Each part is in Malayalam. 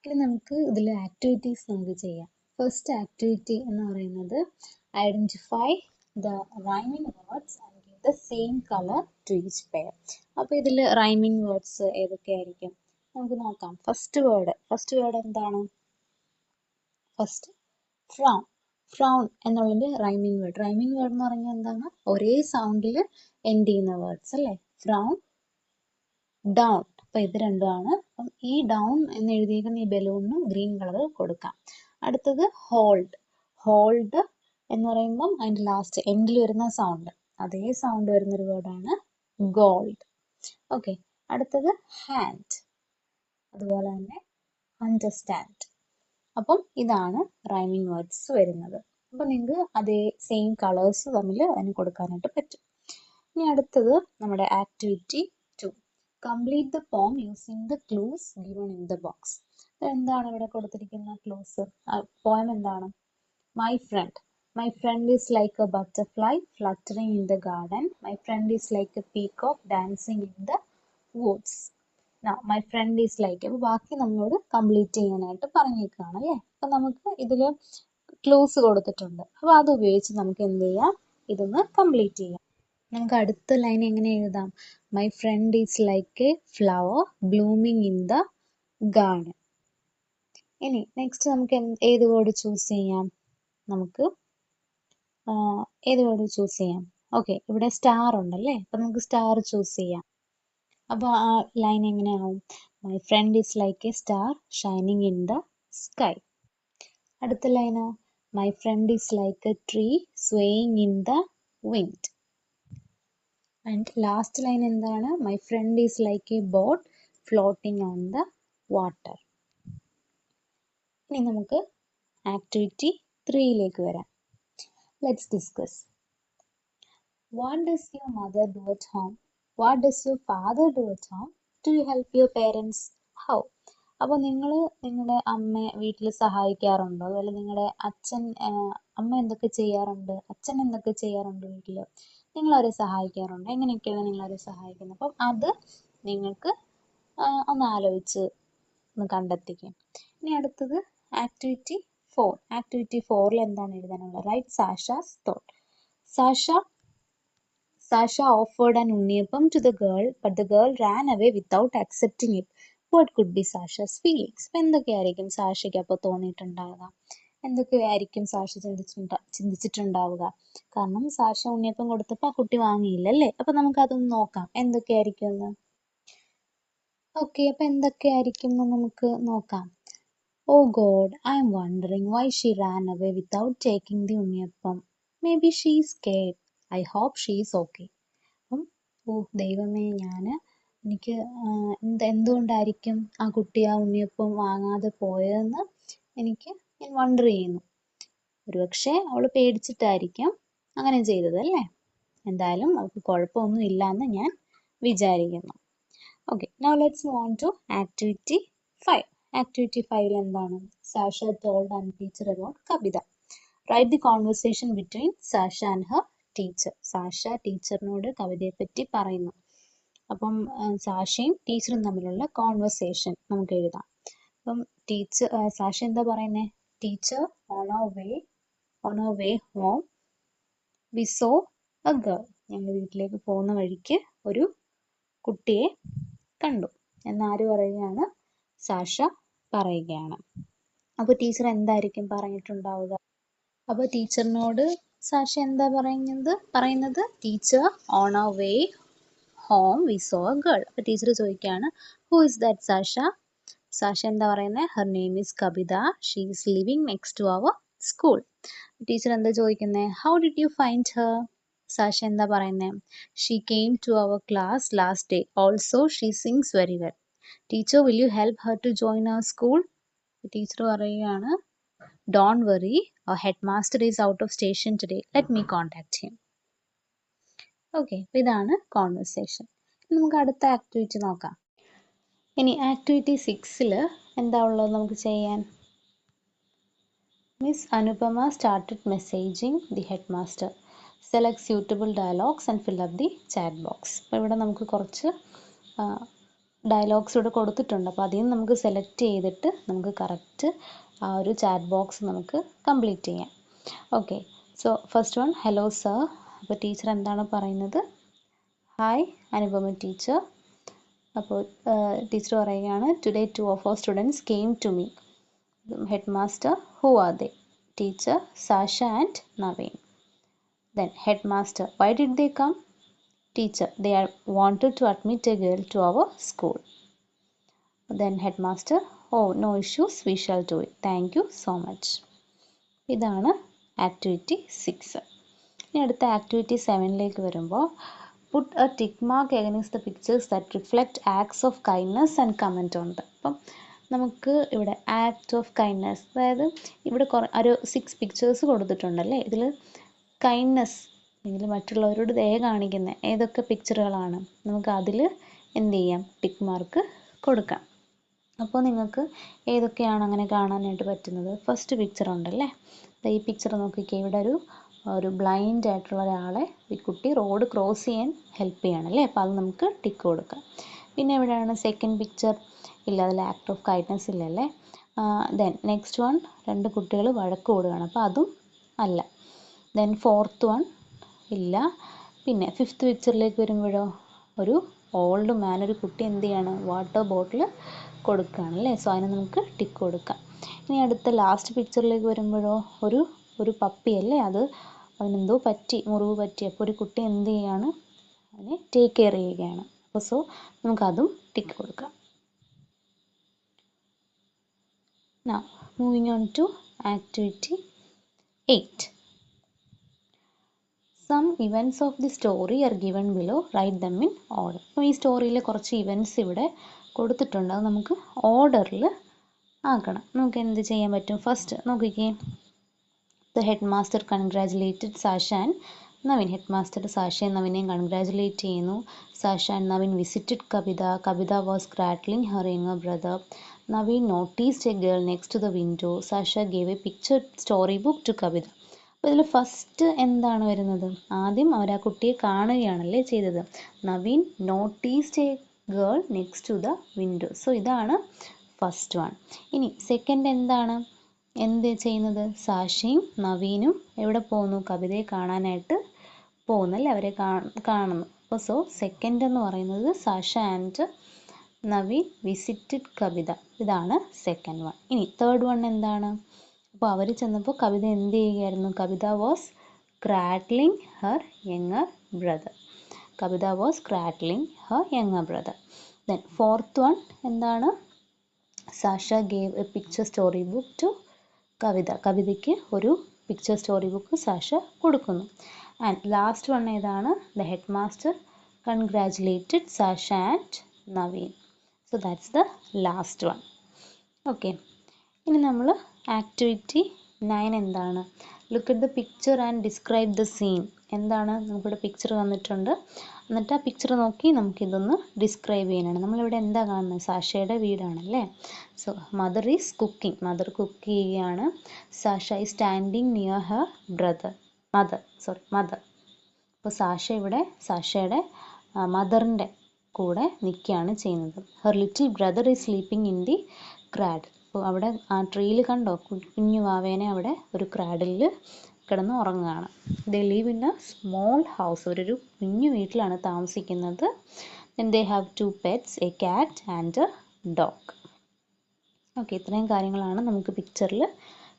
ഇനി നമുക്ക് ഇതിൽ ആക്ടിവിറ്റീസ് നമുക്ക് ചെയ്യാം. ഫസ്റ്റ് ആക്ടിവിറ്റി എന്ന് പറയുന്നത് identify the rhyming words and give the same colour to each pair. അപ്പോൾ ഇതിൽ റൈമിംഗ് വേർഡ്സ് ഏതൊക്കെയായിരിക്കും നമുക്ക് നോക്കാം. ഫസ്റ്റ് വേർഡ് എന്താണ്? First frown. ഫ്രൗൺ എന്നുള്ളതിന്റെ റൈമിംഗ് വേർഡ് എന്ന് പറഞ്ഞാൽ എന്താണ്? ഒരേ സൗണ്ടിൽ എൻഡ് ചെയ്യുന്ന വേർഡ്സ് അല്ലേ? ഫ്രൗൺ, ഡൗൺ. അപ്പൊ ഇത് രണ്ടുമാണ്. അപ്പം ഈ ഡൗൺ എന്ന് എഴുതിയിരിക്കുന്ന ഈ ബലൂണിന് ഗ്രീൻ കളർ കൊടുക്കാം. അടുത്തത് ഹോൾഡ്. ഹോൾഡ് എന്ന് പറയുമ്പം അതിന്റെ ലാസ്റ്റ് എൻഡിൽ വരുന്ന സൗണ്ട്, അതേ സൗണ്ട് വരുന്ന ഒരു വേർഡാണ് ഗോൾഡ്. ഓക്കെ. അടുത്തത് ഹാൻഡ്, അതുപോലെ തന്നെ അണ്ടർസ്റ്റാൻഡ്. അപ്പം ഇതാണ് റൈമിംഗ് വേർഡ്സ് വരുന്നത്. അപ്പം നിങ്ങൾക്ക് അതേ സെയിം കളേഴ്സ് തമ്മിൽ അതിന് കൊടുക്കാനായിട്ട് പറ്റും. ഇനി അടുത്തത് നമ്മുടെ activity 2. Complete the poem using the clues given in the box. എന്താണ് ഇവിടെ കൊടുത്തിരിക്കുന്ന ക്ലൂസ്? പോയം എന്താണ്? My friend is like A butterfly ഫ്ലറ്ററിങ് in the garden. My friend is like A peacock dancing in the woods. My friend is like. അപ്പോൾ ബാക്കി നമ്മളോട് കംപ്ലീറ്റ് ചെയ്യാനായിട്ട് പറഞ്ഞേക്കാണ് അല്ലേ? അപ്പം നമുക്ക് ഇതിൽ ക്ലൂസ് കൊടുത്തിട്ടുണ്ട്. അപ്പോൾ അത് ഉപയോഗിച്ച് നമുക്ക് എന്ത് ചെയ്യാം? ഇതൊന്ന് കംപ്ലീറ്റ് ചെയ്യാം. നമുക്ക് അടുത്ത ലൈൻ എങ്ങനെ എഴുതാം? My friend is like a flower blooming in the garden. ഇനി നെക്സ്റ്റ് നമുക്ക് ഏത് വേർഡ് ചൂസ് ചെയ്യാം? നമുക്ക് ഏത് വേർഡ് ചൂസ് ചെയ്യാം? ഓക്കെ, ഇവിടെ സ്റ്റാർ ഉണ്ടല്ലേ, അപ്പം നമുക്ക് സ്റ്റാർ ചൂസ് ചെയ്യാം. അപ്പോൾ ആ ലൈൻ എങ്ങനെയാവും? My friend is like a star shining in the sky. അടുത്ത ലൈനോ? My friend is like a tree swaying in the wind. And last line എന്താണ്? My friend is like A boat floating on the water. ഇനി നമുക്ക് ആക്ടിവിറ്റി 3യിലേക്ക് വരാം. Let's discuss. What does your mother do at home? What does your father do at home? Do you help your parents? How? അപ്പോൾ നിങ്ങൾ നിങ്ങളുടെ അമ്മയെ വീട്ടിൽ സഹായിക്കാറുണ്ടോ? അതുപോലെ നിങ്ങളുടെ അമ്മ എന്തൊക്കെ ചെയ്യാറുണ്ട്, അച്ഛൻ എന്തൊക്കെ ചെയ്യാറുണ്ട് വീട്ടിൽ? നിങ്ങളവരെ സഹായിക്കാറുണ്ട്? എങ്ങനെയൊക്കെയാണ് നിങ്ങളവരെ സഹായിക്കുന്നത്? അപ്പം അത് നിങ്ങൾക്ക് ഒന്ന് ആലോചിച്ച് ഒന്ന് കണ്ടെത്തിക്കും. ഇനി അടുത്തത് ആക്ടിവിറ്റി 4. ആക്ടിവിറ്റി 4ൽ എന്താണ് എഴുതാനുള്ളത്? Write Sasha's thought. Sasha offered an unniyappam to the girl, but the girl ran away without accepting it. What could be Sasha's feelings? എന്തൊക്കെയായിരിക്കും സാഷയ്ക്ക് അപ്പോൾ തോന്നിയിട്ടുണ്ടാവുക? എന്തൊക്കെയായിരിക്കും സാഷ ചിന്തിച്ചിട്ടുണ്ടാവുക? കാരണം സാഷ ഉണ്ണിയപ്പം കൊടുത്തപ്പോൾ ആ കുട്ടി വാങ്ങിയില്ലല്ലേ? അപ്പം നമുക്കതൊന്ന് നോക്കാം എന്തൊക്കെയായിരിക്കും എന്ന്. ഓക്കെ, അപ്പം എന്തൊക്കെയായിരിക്കും എന്ന് നമുക്ക് നോക്കാം. Oh God, I am wondering why she ran away without taking the unniyappam. Maybe she is scared. I hope she is okay. ദൈവമേ, എനിക്ക് എന്തുകൊണ്ടായിരിക്കും ആ കുട്ടി ആ ഉണ്ണിയപ്പം വാങ്ങാതെ പോയതെന്ന് ഞാൻ വണ്ടർ ചെയ്യുന്നു. ഒരുപക്ഷെ അവൾ പേടിച്ചിട്ടായിരിക്കാം അങ്ങനെ ചെയ്തത് അല്ലേ? എന്തായാലും അവൾക്ക് കുഴപ്പമൊന്നും ഇല്ല എന്ന് ഞാൻ വിചാരിക്കുന്നു. Okay, now let's move on to activity 5. Activity 5ൽ എന്താണ്? Sasha told her teacher about Kabita. Write the conversation between Sasha and her teacher. Sasha ടീച്ചറിനോട് കവിതയെ പറ്റി പറയുന്നു. അപ്പം സാഷയും ടീച്ചറും തമ്മിലുള്ള കോൺവെർസേഷൻ നമുക്ക് എഴുതാം. അപ്പം സാഷ എന്താ പറയുന്നത്? Teacher, on our way home we saw a girl. ഞങ്ങൾ വീട്ടിലേക്ക് പോകുന്ന വഴിക്ക് ഒരു കുട്ടിയെ കണ്ടു എന്നാര് പറയുകയാണ്? സാഷ പറയുകയാണ്. അപ്പോൾ ടീച്ചർ എന്തായിരിക്കും പറഞ്ഞിട്ടുണ്ടാവുക? അപ്പോൾ ടീച്ചറിനോട് സാഷ എന്താ പറയുന്നത്? Teacher, on our way home we saw a girl. അപ്പോൾ ടീച്ചർ ചോദിക്കുകയാണ്, who is that Sasha? Sasha എന്താ പറയുന്നത്? Her name is Kavitha, she is living next to our school. Teacher എന്താ ചോദിക്കുന്നത്? How did you find her? Sasha എന്താ പറയുന്നത്? She came to our class last day, also she sings very well. Teacher, will you help her to join our school? Teacher പറയുകയാണ്, don't worry, our headmaster is out of station today, let me contact him. Okay, ഇതാണ് കോൺവെർസേഷൻ. നമുക്ക് അടുത്ത ആക്ടിവിറ്റി നോക്കാം. ഇനി ആക്ടിവിറ്റി 6ൽ എന്താ ഉള്ളത് നമുക്ക് ചെയ്യാൻ? Miss Anupama started messaging the head master. Select suitable dialogues and fill up the chat box. അപ്പോൾ ഇവിടെ നമുക്ക് കുറച്ച് ഡയലോഗ്സ് ഇവിടെ കൊടുത്തിട്ടുണ്ട്. അപ്പോൾ അതിൽ നിന്ന് നമുക്ക് സെലക്ട് ചെയ്തിട്ട് നമുക്ക് കറക്റ്റ് ആ ഒരു ചാറ്റ് ബോക്സ് നമുക്ക് കംപ്ലീറ്റ് ചെയ്യാം. Okay, so first one, hello sir. അപ്പോൾ ടീച്ചർ എന്താണ് പറയുന്നത്? Hi Anupama teacher. അപ്പോൾ ടീച്ചർ പറയുകയാണ്, today 2 of our students came to me. Headmaster, who are they? Teacher, Sasha and Naveen. Then headmaster, why did they come? Teacher, they are wanted to admit a girl to our school. Then headmaster, oh no issues, we shall do it. Thank you so much. ഇതാണ് ആക്ടിവിറ്റി 6. ഇനി അടുത്ത ആക്ടിവിറ്റി 7ലേക്ക് വരുമ്പോൾ, put a tick mark against the pictures that reflect acts of kindness and comment on them. അപ്പം നമുക്ക് ഇവിടെ ആക്ട് ഓഫ് കൈൻഡ്നെസ്, അതായത് ഇവിടെ ഒരു 6 പിക്ചേഴ്സ് കൊടുത്തിട്ടുണ്ടല്ലേ. ഇതിൽ കൈൻഡ്നെസ് അല്ലെങ്കിൽ മറ്റുള്ളവരോട് ദയ കാണിക്കുന്ന ഏതൊക്കെ പിക്ചറുകളാണ്, നമുക്ക് അതിൽ എന്ത് ചെയ്യാം, ടിക്ക് മാർക്ക് കൊടുക്കാം. അപ്പോൾ നിങ്ങൾക്ക് ഏതൊക്കെയാണ് അങ്ങനെ കാണാനായിട്ട് പറ്റുന്നത്? ഫസ്റ്റ് പിക്ചർ ഉണ്ടല്ലേ, ഈ പിക്ചർ നോക്കിക്കേ. ഇവിടെ ഒരു ബ്ലൈൻഡ് ആയിട്ടുള്ള ഒരാളെ ഈ കുട്ടി റോഡ് ക്രോസ് ചെയ്യാൻ ഹെൽപ്പ് ചെയ്യണല്ലേ, അപ്പോൾ അത് നമുക്ക് ടിക്ക് കൊടുക്കാം. പിന്നെ എവിടെയാണ് സെക്കൻഡ് പിക്ചർ? ഇല്ല, അതിൽ ആക്ട് ഓഫ് കൈൻഡ്നെസ് ഇല്ലല്ലേ. ദെൻ നെക്സ്റ്റ് വൺ, 2 കുട്ടികൾ വഴക്ക് കൂടുകയാണ്, അപ്പോൾ അതും അല്ല. ദെൻ ഫോർത്ത് വൺ ഇല്ല. പിന്നെ ഫിഫ്ത്ത് പിക്ചറിലേക്ക് വരുമ്പോഴോ, ഒരു ഓൾഡ് മാൻ, ഒരു കുട്ടി എന്ത് ചെയ്യാണ്, വാട്ടർ ബോട്ടിൽ കൊടുക്കുകയാണ് അല്ലേ, സോ അതിന് നമുക്ക് ടിക്ക് കൊടുക്കാം. ഇനി അടുത്ത ലാസ്റ്റ് പിക്ചറിലേക്ക് വരുമ്പോഴോ, ഒരു പപ്പി അല്ലേ, അതിനെന്തോ പറ്റി, മുറിവ് പറ്റി, അപ്പോൾ ഒരു കുട്ടി എന്ത് ചെയ്യാണ്, അതിനെ ടേക്ക് കെയർ ചെയ്യുകയാണ്. അപ്പോൾ സോ നമുക്കതും ടിക്ക് കൊടുക്കാം. Now moving on to activity 8. Some events of the story are given below. Write them in order. അപ്പോൾ ഈ സ്റ്റോറിയിൽ കുറച്ച് ഇവൻറ്റ്സ് ഇവിടെ കൊടുത്തിട്ടുണ്ട്, അത് നമുക്ക് ഓർഡറിൽ ആക്കണം. നമുക്ക് എന്ത് ചെയ്യാൻ പറ്റും? ഫസ്റ്റ് നോക്കിക്കേ, the headmaster congratulated Sasha and Naveen. Headmaster സാഷയും നവീനെയും കൺഗ്രാജുലേറ്റ് ചെയ്യുന്നു. Sasha and Naveen visited Kavitha. Kavitha was cradling her younger brother. Naveen noticed a girl next to the window. Sasha gave a picture story book to Kavitha. അപ്പോൾ ഇതിൽ ഫസ്റ്റ് എന്താണ് വരുന്നത്? ആദ്യം അവർ ആ കുട്ടിയെ കാണുകയാണല്ലേ ചെയ്തത്. Naveen noticed a girl next to the window. So ഇതാണ് ഫസ്റ്റ് വൺ. ഇനി സെക്കൻഡ് എന്താണ് എന്ത് ചെയ്യുന്നത്? സാഷയും നവീനും എവിടെ പോകുന്നു? കവിതയെ കാണാനായിട്ട് പോകുന്നല്ലേ, അവരെ കാണുന്നു. അപ്പോൾ സോ സെക്കൻഡ് എന്ന് പറയുന്നത് Sasha and Naveen visited Kavitha. ഇതാണ് സെക്കൻഡ് വൺ. ഇനി തേർഡ് വൺ എന്താണ്? അപ്പോൾ അവർ ചെന്നപ്പോൾ കവിത എന്ത് ചെയ്യുകയായിരുന്നു? Kavitha was cradling her younger brother. Kavitha was cradling her younger brother. Then fourth one എന്താണ്? Sasha gave a picture story book to Kavitha. കവിതയ്ക്ക് ഒരു പിക്ചർ സ്റ്റോറി ബുക്ക് സാഷ കൊടുക്കുന്നു. ആൻഡ് ലാസ്റ്റ് വൺ ഏതാണ്? The headmaster congratulated Sasha and Naveen. So that's the last one. Okay, ഇനി നമ്മൾ ആക്ടിവിറ്റി 9 എന്താണ്? Look at the picture and describe the scene. എന്താണ്? നമുക്കിവിടെ പിക്ചർ തന്നിട്ടുണ്ട്, എന്നിട്ട് ആ പിക്ചർ നോക്കി നമുക്കിതൊന്ന് ഡിസ്ക്രൈബ് ചെയ്യാനാണ്. നമ്മളിവിടെ എന്താ കാണുന്നത്? സാഷയുടെ വീടാണല്ലേ. So mother is cooking. Mother cook ചെയ്യുകയാണ്. Sasha is standing near her brother. Mother. അപ്പോൾ സാഷ ഇവിടെ സാഷയുടെ മദറിൻ്റെ കൂടെ നിൽക്കുകയാണ് ചെയ്യുന്നത്. Her little brother is sleeping in the cradle. അപ്പോൾ അവിടെ ആ ട്രീയിൽ കണ്ടോ, കുഞ്ഞു വാവേനെ അവിടെ ഒരു ക്രാഡിൽ കിടന്ന് ഉറങ്ങുകയാണ്. They live in a small house. അവരൊരു കുഞ്ഞു വീട്ടിലാണ് താമസിക്കുന്നത്. Then they have 2 pets, a cat and a dog. Okay, ഇത്രയും കാര്യങ്ങളാണ് നമുക്ക് പിക്ചറിൽ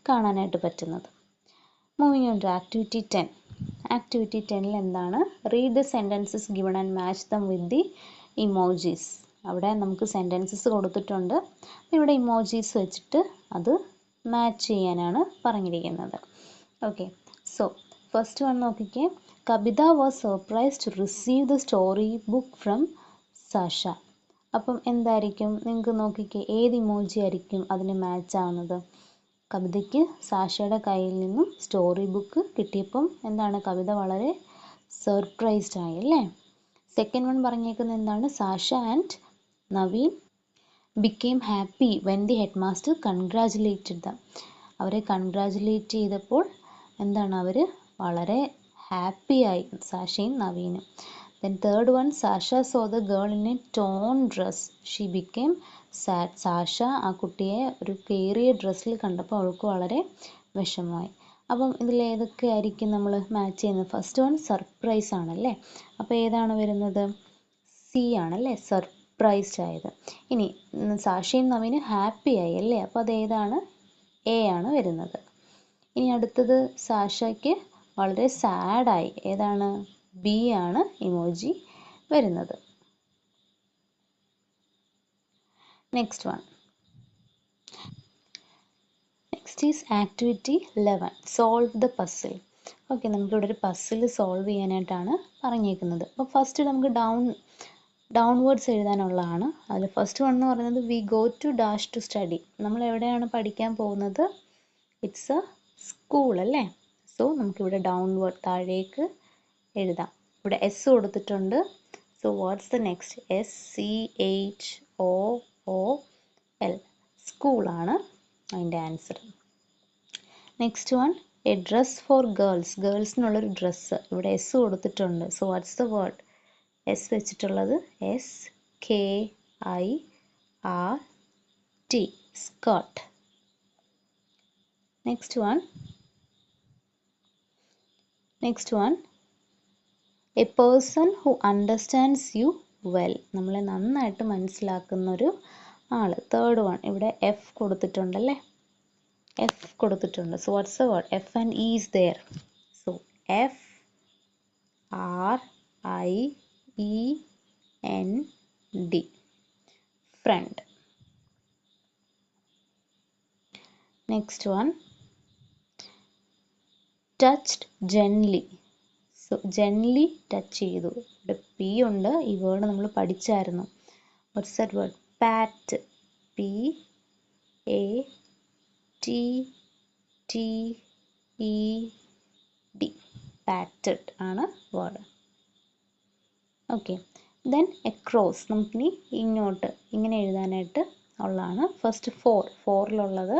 കാണാനായിട്ട് പറ്റുന്നത്. Moving on to activity 10. ആക്ടിവിറ്റി 10ൽ എന്താണ്? Read the sentences given and match them with the emojis. അവിടെ നമുക്ക് സെൻറ്റൻസസ് കൊടുത്തിട്ടുണ്ട്, ഇവിടെ ഇമോജീസ് വെച്ചിട്ട് അത് മാച്ച് ചെയ്യാനാണ് പറഞ്ഞിരിക്കുന്നത്. ഓക്കെ, സോ ഫസ്റ്റ് വൺ നോക്കിക്കേ. Kavitha was surprised to receive the story book from Sasha. അപ്പം എന്തായിരിക്കും? നിങ്ങൾക്ക് നോക്കിക്കേ, ഏത് ഇമോജി ആയിരിക്കും അതിന് മാച്ച് ആവുന്നത്? കവിതയ്ക്ക് സാഷയുടെ കയ്യിൽ നിന്നും സ്റ്റോറി ബുക്ക് കിട്ടിയപ്പം എന്താണ്? കവിത വളരെ സർപ്രൈസ്ഡ് ആയി അല്ലേ. സെക്കൻഡ് വൺ പറഞ്ഞേക്കുന്നത് എന്താണ്? Sasha and Naveen became happy when the headmaster congratulated them. അവരെ കൺഗ്രാജുലേറ്റ് ചെയ്തപ്പോൾ എന്താണ്? അവർ വളരെ ഹാപ്പിയായി, സാഷയും നവീനും. Then third one, Sasha saw the girl in a torn dress. She became sad. Sasha ആ കുട്ടിയെ ഒരു കീറിയ ഡ്രസ്സിൽ കണ്ടപ്പോൾ അവൾക്ക് വളരെ വിഷമമായി. അപ്പം ഇതിൽ ഏതൊക്കെ ആയിരിക്കും നമ്മൾ മാച്ച് ചെയ്യുന്നത്? ഫസ്റ്റ് വൺ സർപ്രൈസ് ആണല്ലേ, അപ്പോൾ ഏതാണ് വരുന്നത്? സി ആണല്ലേ, സർപ്രൈസ്ഡ് ആയത്. ഇനി സാഷയും നവീനും ഹാപ്പി ആയി അല്ലേ, അപ്പോൾ അത് ഏതാണ്? എ ആണ് വരുന്നത്. ഇനി അടുത്തത് സാഷയ്ക്ക് വളരെ സാഡായി, ഏതാണ്? ബി ആണ് ഇമോജി വരുന്നത്. Next one, next is activity 11, solve the puzzle. Okay, നമുക്കിവിടെ ഒരു പസിൽ സോൾവ് ചെയ്യാനായിട്ടാണ് പറഞ്ഞേക്കുന്നത്. അപ്പോൾ ഫസ്റ്റ് നമുക്ക് ഡൗൺവേർഡ്സ് എഴുതാനുള്ളതാണ്. അതിൽ ഫസ്റ്റ് വൺ എന്ന് പറയുന്നത് we go to dash to study. നമ്മൾ എവിടെയാണ് പഠിക്കാൻ പോകുന്നത്? ഇറ്റ്സ് എ സ്കൂൾ അല്ലേ. സോ നമുക്കിവിടെ ഡൗൺവേർഡ് താഴേക്ക് എഴുതാം. ഇവിടെ എസ് കൊടുത്തിട്ടുണ്ട്. So what's the next? SCHOOL, സ്കൂളാണ് അതിൻ്റെ answer. Next one, a dress for girls. ഗേൾസിനുള്ളൊരു ഡ്രസ്സ്, ഇവിടെ എസ് കൊടുത്തിട്ടുണ്ട്. So what's the word? S വെച്ചിട്ടുള്ളത് SKIRT, skirt. Next one, a person who understands you well. നമ്മളെ നന്നായിട്ട് മനസ്സിലാക്കുന്നൊരു ആൾ. തേർഡ് വൺ, ഇവിടെ എഫ് കൊടുത്തിട്ടുണ്ടല്ലേ, എഫ് കൊടുത്തിട്ടുണ്ട്. So what's the word? F and E is there. So FRIEND, friend. Next one, touched gently. So gently touch ചെയ്തു. ഇവിടെ പി ഉണ്ട്, ഈ വേർഡ് നമ്മൾ പഠിച്ചായിരുന്നു. What's that word? Pat, PATTED, patted ആണ് വേർഡ്. Okay, then across. നമുക്കിനി ഇങ്ങോട്ട് ഇങ്ങനെ എഴുതാനായിട്ട് ഉള്ളതാണ്. ഫസ്റ്റ് ഫോറിലുള്ളത്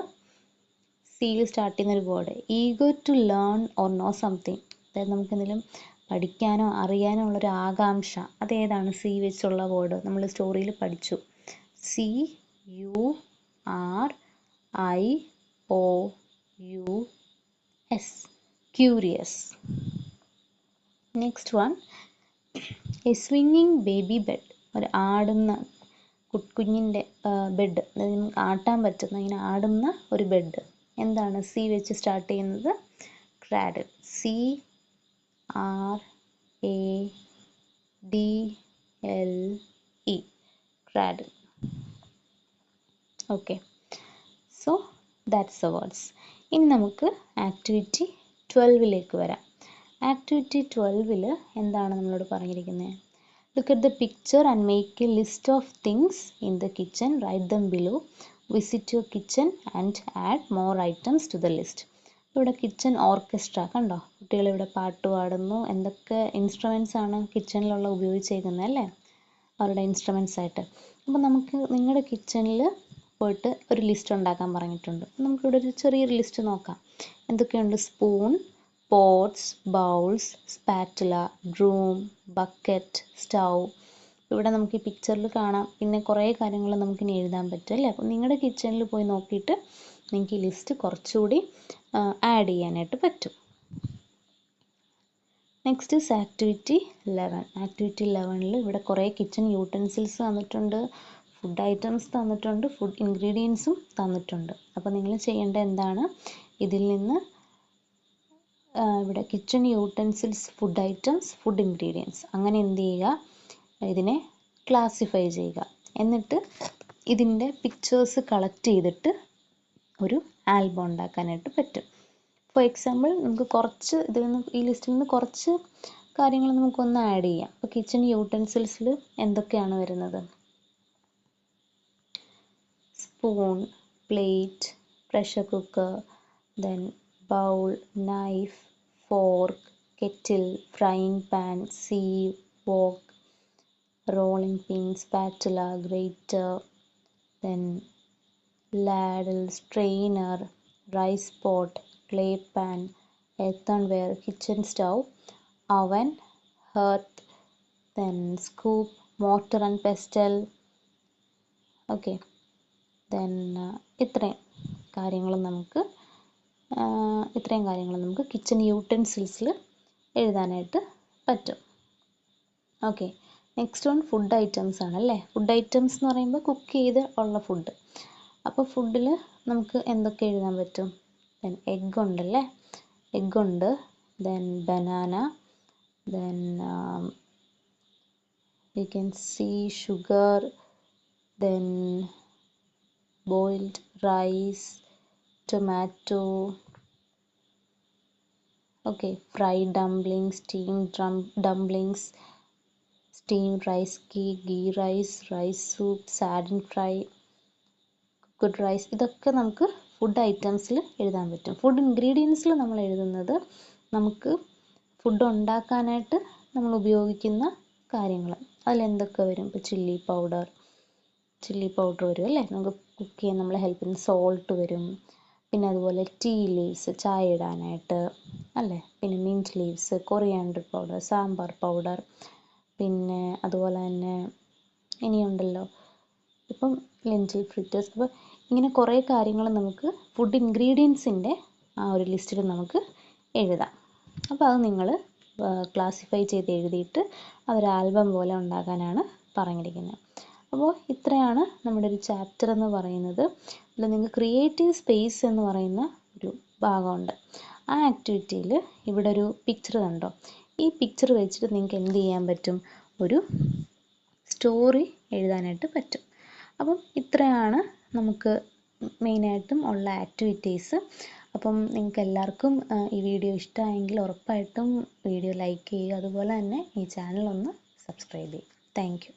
സിയിൽ സ്റ്റാർട്ട് ചെയ്യുന്നൊരു word, eager to learn or know something. അതായത് നമുക്കെന്തെങ്കിലും പഠിക്കാനോ അറിയാനോ ഉള്ളൊരു ആകാംക്ഷ, അതേതാണ്? സി വെച്ചുള്ള വേർഡ് നമ്മൾ സ്റ്റോറിയിൽ പഠിച്ചു. CURIOUS, curious. Next one, a സ്വിങ്ങിങ് ബേബി ബെഡ്. ഒരു ആടുന്ന കുഞ്ഞിൻ്റെ ബെഡ്, അതായത് നമുക്ക് ആട്ടാൻ പറ്റുന്ന, ഇങ്ങനെ ആടുന്ന ഒരു ബെഡ്. എന്താണ്? സി വെച്ച് സ്റ്റാർട്ട് ചെയ്യുന്നത്? Cradle, CRADLE, cradle. Okay, so that's the words. ഇനി നമുക്ക് ആക്ടിവിറ്റി 12ലേക്ക് വരാം. ആക്ടിവിറ്റി 12 എന്താണ് നമ്മളോട് പറഞ്ഞിരിക്കുന്നത്? Look at the picture and make a list of things in the kitchen. Write them below. Visit your kitchen and add more items to the list. ഇവിടെ കിച്ചൺ ഓർക്കസ്ട്ര കണ്ടോ? കുട്ടികൾ ഇവിടെ പാട്ട് പാടുന്നു. എന്തൊക്കെ ഇൻസ്ട്രുമെൻസ് ആണ് കിച്ചണിലുള്ള ഉപയോഗിച്ചേക്കുന്നത് അല്ലേ, അവരുടെ ഇൻസ്ട്രുമെൻസ് ആയിട്ട്. അപ്പോൾ നമുക്ക് നിങ്ങളുടെ കിച്ചണിൽ പോയിട്ട് ഒരു ലിസ്റ്റ് ഉണ്ടാക്കാൻ പറഞ്ഞിട്ടുണ്ട്. നമുക്കിവിടെ ഒരു ചെറിയൊരു ലിസ്റ്റ് നോക്കാം. എന്തൊക്കെയുണ്ട്? Spoon, pots, bowls, spatula, broom, bucket, stove. ഇവിടെ നമുക്ക് ഈ പിക്ചറിൽ കാണാം. പിന്നെ കുറേ കാര്യങ്ങൾ നമുക്കിനി എഴുതാൻ പറ്റും അല്ലേ. അപ്പോൾ നിങ്ങളുടെ കിച്ചണിൽ പോയി നോക്കിയിട്ട് നിങ്ങൾക്ക് ഈ ലിസ്റ്റ് കുറച്ചുകൂടി ആഡ് ചെയ്യാനായിട്ട് പറ്റും. Next is activity 11. ആക്ടിവിറ്റി 11 ഇവിടെ കുറേ കിച്ചൺ യൂട്ടൻസിൽസ് തന്നിട്ടുണ്ട്, ഫുഡ് ഐറ്റംസ് തന്നിട്ടുണ്ട്, ഫുഡ് ഇൻഗ്രീഡിയൻസും തന്നിട്ടുണ്ട്. അപ്പോൾ നിങ്ങൾ ചെയ്യേണ്ടത് എന്താണ്? ഇതിൽ നിന്ന് ഇവിടെ kitchen utensils, food items, food ingredients, അങ്ങനെ എന്ത് ചെയ്യുക? ഇതിനെ ക്ലാസിഫൈ ചെയ്യുക. എന്നിട്ട് ഇതിൻ്റെ പിക്ചേഴ്സ് കളക്ട് ചെയ്തിട്ട് ഒരു ആൽബം ഉണ്ടാക്കാനായിട്ട് പറ്റും. ഫോർ എക്സാമ്പിൾ, നമുക്ക് കുറച്ച് ഇതിൽ നിന്ന്, ഈ ലിസ്റ്റിൽ നിന്ന് കുറച്ച് കാര്യങ്ങൾ നമുക്കൊന്ന് ആഡ് ചെയ്യാം. അപ്പോൾ കിച്ചൺ യൂട്ടൻസിൽസിൽ എന്തൊക്കെയാണ് വരുന്നത്? Spoon, plate, pressure cooker, then bowl, knife, fork, kettle, frying pan, sieve, wok, rolling pin, spatula, grater, then ladle, strainer, rice pot, clay pan, earthenware, kitchen stove, oven, hearth, then scoop, mortar and pestle. Okay, then ഇത്രയും കാര്യങ്ങൾ നമുക്ക് കിച്ചൺ യൂട്ടൻസിൽസിൽ എഴുതാനായിട്ട് പറ്റും. Okay, next one food items ആണല്ലേ. ഫുഡ് ഐറ്റംസ് എന്ന് പറയുമ്പോൾ കുക്ക് ചെയ്ത് ഉള്ള ഫുഡ്. അപ്പോൾ ഫുഡിൽ നമുക്ക് എന്തൊക്കെ എഴുതാൻ പറ്റും? ദെൻ എഗ് ഉണ്ടല്ലേ, എഗ് ഉണ്ട്. Then banana, then we can see sugar, then boiled rice, tomato, okay, fried dumplings, steamed dumplings, steamed rice cake, ghee rice, rice soup, sardine fry, cooked rice. ഇതൊക്കെ നമുക്ക് ഫുഡ് ഐറ്റംസിൽ എഴുതാൻ പറ്റും. ഫുഡ് ഇൻഗ്രീഡിയൻസിൽ നമ്മൾ എഴുതുന്നത് നമുക്ക് ഫുഡ് ഉണ്ടാക്കാനായിട്ട് നമ്മൾ ഉപയോഗിക്കുന്ന കാര്യങ്ങൾ. അതിലെന്തൊക്കെ വരും? ഇപ്പോൾ ചില്ലി പൗഡർ വരും അല്ലേ, നമുക്ക് കുക്ക് ചെയ്യാൻ നമ്മളെ ഹെൽപ്പ് ചെയ്യുന്ന സോൾട്ട് വരും. പിന്നെ അതുപോലെ ടീ ലീവ്സ്, ചായ ഇടാനായിട്ട് അല്ലേ. പിന്നെ mint leaves, coriander powder, sambar powder. പിന്നെ അതുപോലെ തന്നെ ഇനിയുണ്ടല്ലോ ഇപ്പം ലെഞ്ചിൽ ഫ്രിറ്റേഴ്സ്. അപ്പോൾ ഇങ്ങനെ കുറേ കാര്യങ്ങൾ നമുക്ക് ഫുഡ് ഇൻഗ്രീഡിയൻസിൻ്റെ ആ ഒരു ലിസ്റ്റിൽ നമുക്ക് എഴുതാം. അപ്പോൾ അത് നിങ്ങൾ ക്ലാസിഫൈ ചെയ്ത് എഴുതിയിട്ട് അതൊരു ആൽബം പോലെ ഉണ്ടാക്കാനാണ് പറഞ്ഞിരിക്കുന്നത്. അപ്പോൾ ഇത്രയാണ് നമ്മുടെ ഒരു ചാപ്റ്റർ എന്ന് പറയുന്നത്. അതിൽ നിങ്ങൾക്ക് ക്രിയേറ്റീവ് സ്പേസ് എന്ന് പറയുന്ന ഒരു ഭാഗമുണ്ട്. ആ ആക്ടിവിറ്റിയിൽ ഇവിടെ ഒരു പിക്ചർ കണ്ടോ? ഈ പിക്ചർ വെച്ചിട്ട് നിങ്ങൾക്ക് എന്ത് ചെയ്യാൻ പറ്റും? ഒരു സ്റ്റോറി എഴുതാനായിട്ട് പറ്റും. അപ്പം ഇത്രയാണ് നമുക്ക് മെയിനായിട്ടും ഉള്ള ആക്ടിവിറ്റീസ്. അപ്പം നിങ്ങൾക്ക് എല്ലാവർക്കും ഈ വീഡിയോ ഇഷ്ടമായെങ്കിൽ ഉറപ്പായിട്ടും വീഡിയോ ലൈക്ക് ചെയ്യുക. അതുപോലെ തന്നെ ഈ ചാനൽ ഒന്ന് സബ്സ്ക്രൈബ് ചെയ്യുക. Thank you.